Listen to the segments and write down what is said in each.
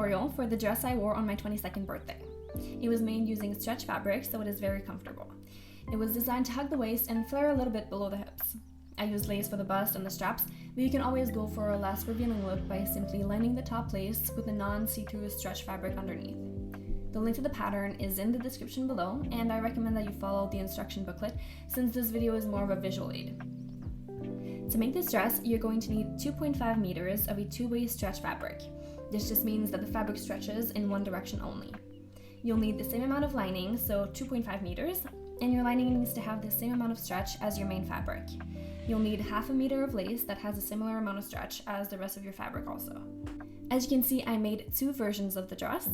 tutorial for the dress I wore on my 22nd birthday. It was made using stretch fabric, so it is very comfortable. It was designed to hug the waist and flare a little bit below the hips. I used lace for the bust and the straps, but you can always go for a less revealing look by simply lining the top lace with a non-see-through stretch fabric underneath. The link to the pattern is in the description below, and I recommend that you follow the instruction booklet since this video is more of a visual aid. To make this dress, you're going to need 2.5 meters of a two-way stretch fabric. This just means that the fabric stretches in one direction only. You'll need the same amount of lining, so 2.5 meters, and your lining needs to have the same amount of stretch as your main fabric. You'll need half a meter of lace that has a similar amount of stretch as the rest of your fabric also. As you can see, I made two versions of the dress.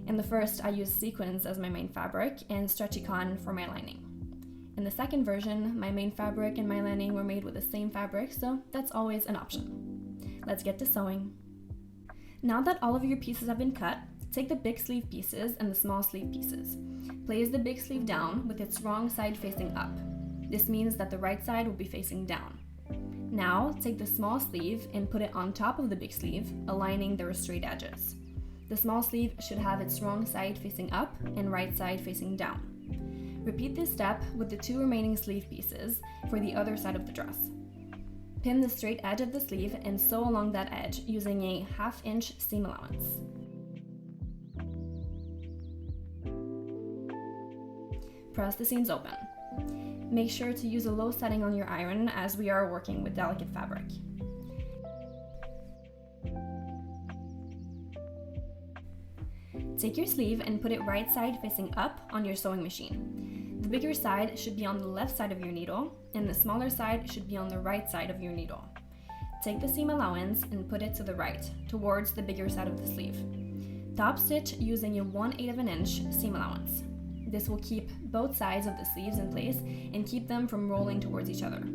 In the first, I used sequins as my main fabric and stretchy cotton for my lining. In the second version, my main fabric and my lining were made with the same fabric, so that's always an option. Let's get to sewing. Now that all of your pieces have been cut, take the big sleeve pieces and the small sleeve pieces. Place the big sleeve down with its wrong side facing up. This means that the right side will be facing down. Now, take the small sleeve and put it on top of the big sleeve, aligning their straight edges. The small sleeve should have its wrong side facing up and right side facing down. Repeat this step with the two remaining sleeve pieces for the other side of the dress. Pin the straight edge of the sleeve and sew along that edge using a 1/2 inch seam allowance. Press the seams open. Make sure to use a low setting on your iron as we are working with delicate fabric. Take your sleeve and put it right side facing up on your sewing machine. The bigger side should be on the left side of your needle, and the smaller side should be on the right side of your needle. Take the seam allowance and put it to the right, towards the bigger side of the sleeve. Top stitch using a 1/8 of an inch seam allowance. This will keep both sides of the sleeves in place and keep them from rolling towards each other.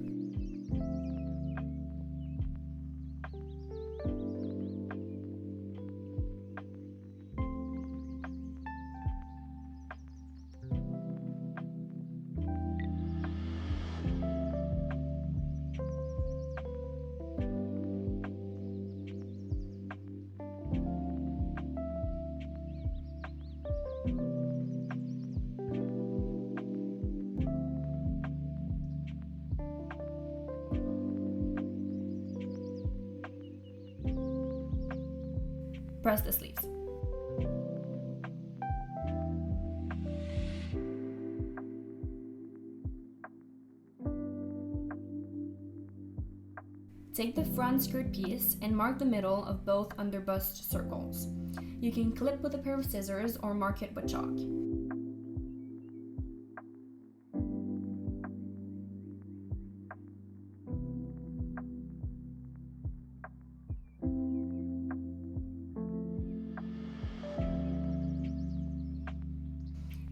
Press the sleeves. Take the front skirt piece and mark the middle of both underbust circles. You can clip with a pair of scissors or mark it with chalk.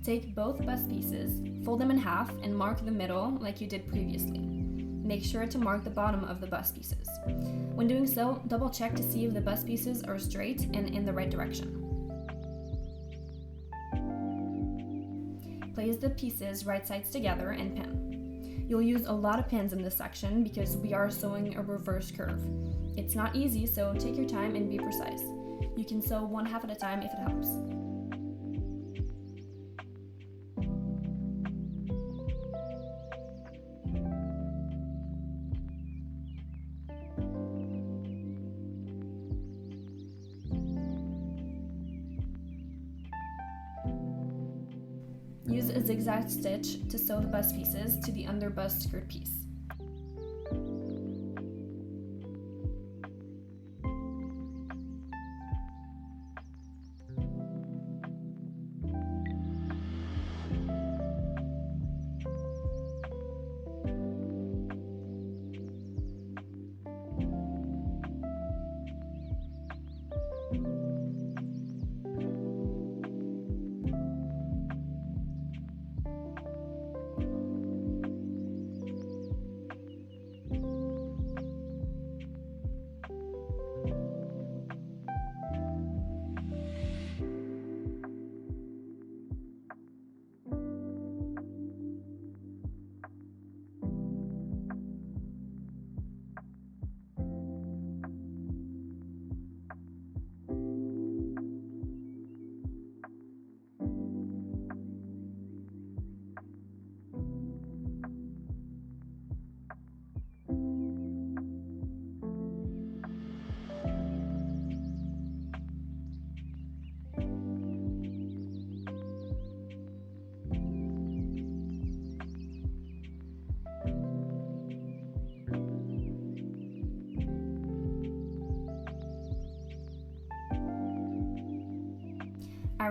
Take both bust pieces, fold them in half, and mark the middle like you did previously. Make sure to mark the bottom of the bust pieces. When doing so, double check to see if the bust pieces are straight and in the right direction. Place the pieces right sides together and pin. You'll use a lot of pins in this section because we are sewing a reverse curve. It's not easy, so take your time and be precise. You can sew 1/2 at a time if it helps. Use a zigzag stitch to sew the bust pieces to the underbust skirt piece.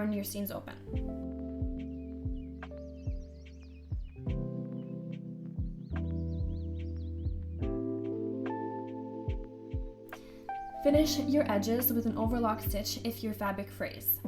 turn your seams open. Finish your edges with an overlock stitch if your fabric frays.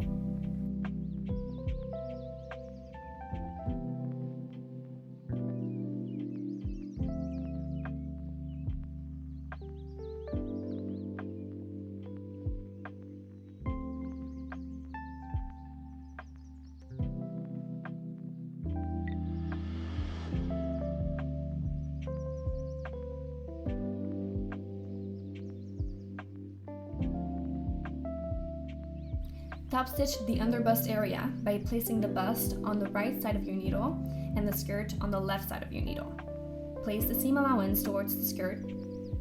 Top stitch the under bust area by placing the bust on the right side of your needle and the skirt on the left side of your needle. Place the seam allowance towards the skirt,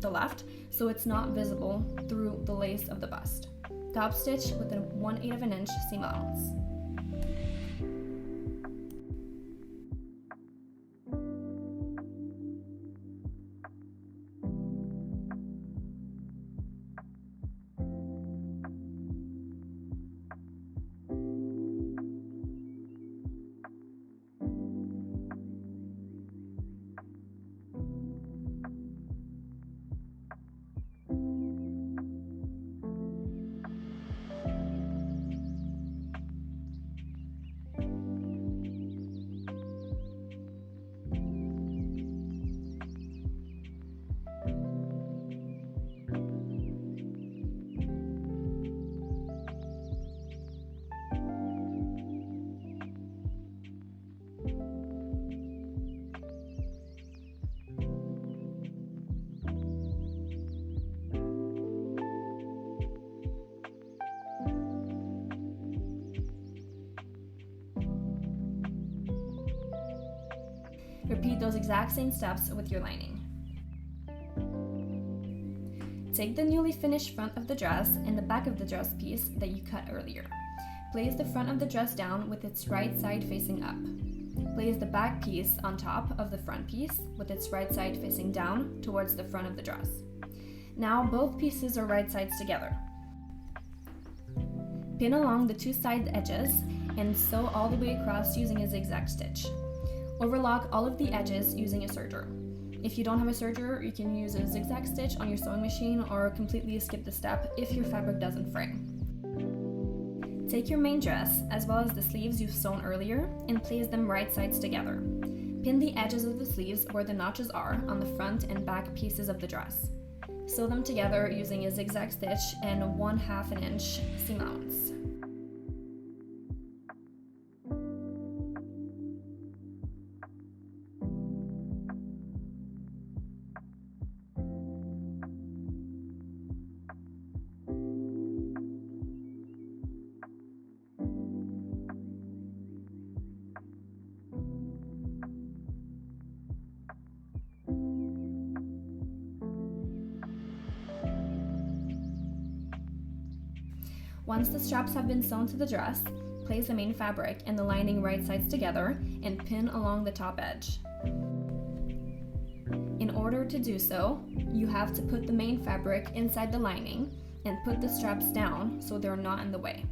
the left, so it's not visible through the lace of the bust. Top stitch with a 1/8 of an inch seam allowance. Repeat those exact same steps with your lining. Take the newly finished front of the dress and the back of the dress piece that you cut earlier. Place the front of the dress down with its right side facing up. Place the back piece on top of the front piece with its right side facing down towards the front of the dress. Now both pieces are right sides together. Pin along the two side edges and sew all the way across using a zigzag stitch. Overlock all of the edges using a serger. If you don't have a serger, you can use a zigzag stitch on your sewing machine or completely skip the step if your fabric doesn't fray. Take your main dress, as well as the sleeves you've sewn earlier, and place them right sides together. Pin the edges of the sleeves where the notches are on the front and back pieces of the dress. Sew them together using a zigzag stitch and a 1/2 an inch seam allowance. Once the straps have been sewn to the dress, place the main fabric and the lining right sides together and pin along the top edge. In order to do so, you have to put the main fabric inside the lining and put the straps down so they're not in the way.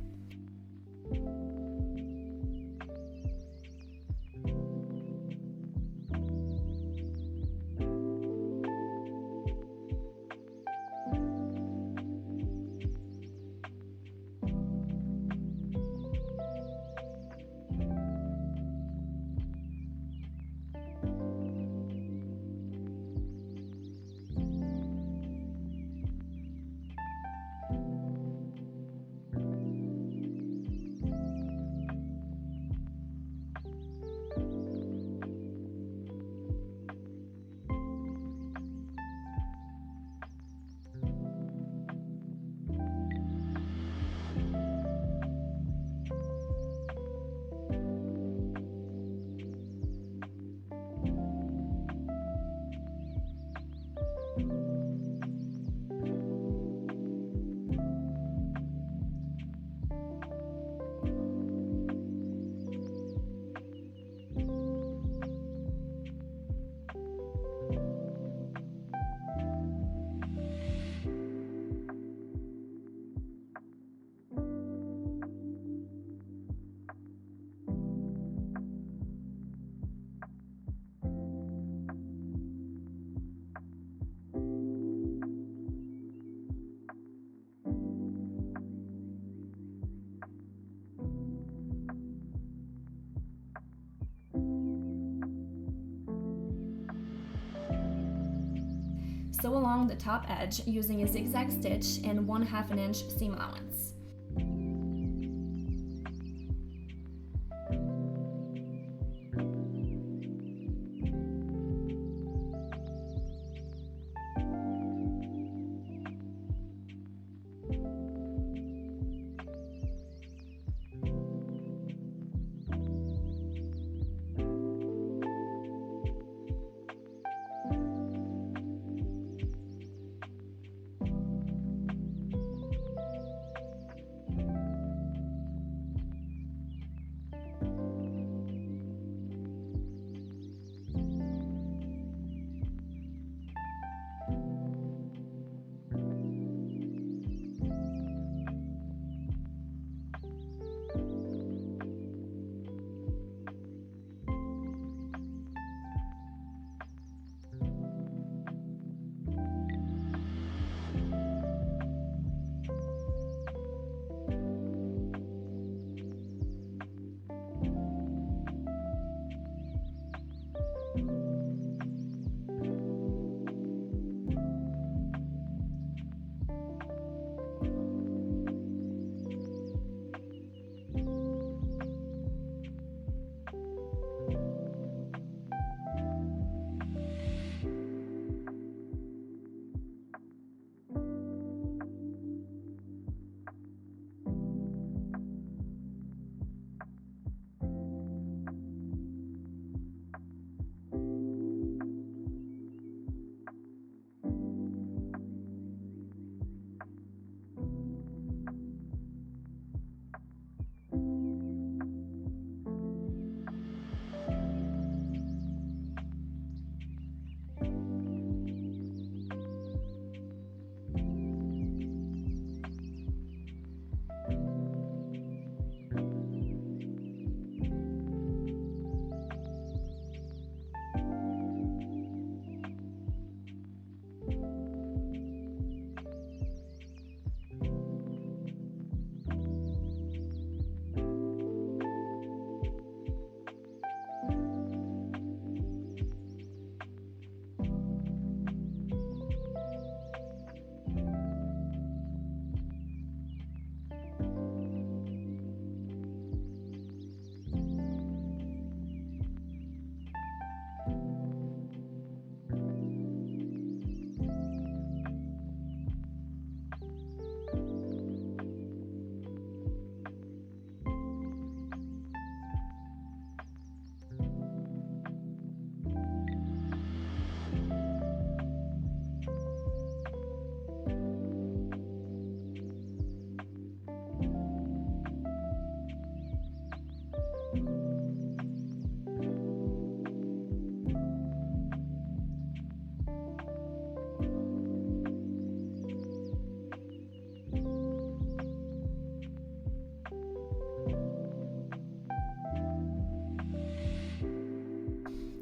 Sew along the top edge using a zigzag stitch and 1/2 inch seam allowance.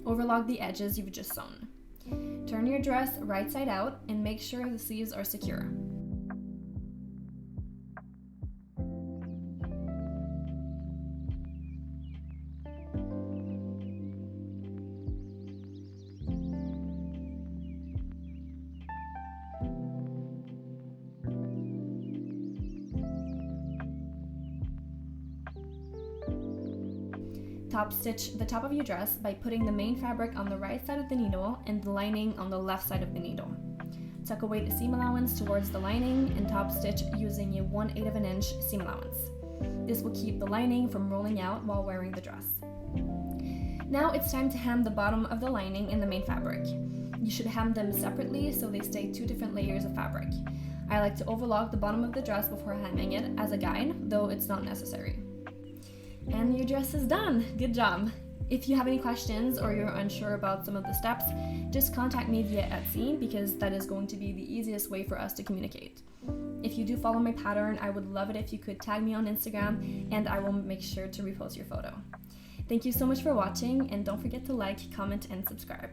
Overlock the edges you've just sewn. Turn your dress right side out and make sure the sleeves are secure. Top stitch the top of your dress by putting the main fabric on the right side of the needle and the lining on the left side of the needle. Tuck away the seam allowance towards the lining and top stitch using a 1/8 of an inch seam allowance. This will keep the lining from rolling out while wearing the dress. Now it's time to hem the bottom of the lining and the main fabric. You should hem them separately so they stay 2 different layers of fabric. I like to overlock the bottom of the dress before hemming it as a guide, though it's not necessary. And your dress is done! Good job! If you have any questions or you're unsure about some of the steps, just contact me via Etsy because that is going to be the easiest way for us to communicate. If you do follow my pattern, I would love it if you could tag me on Instagram and I will make sure to repost your photo. Thank you so much for watching and don't forget to like, comment, and subscribe.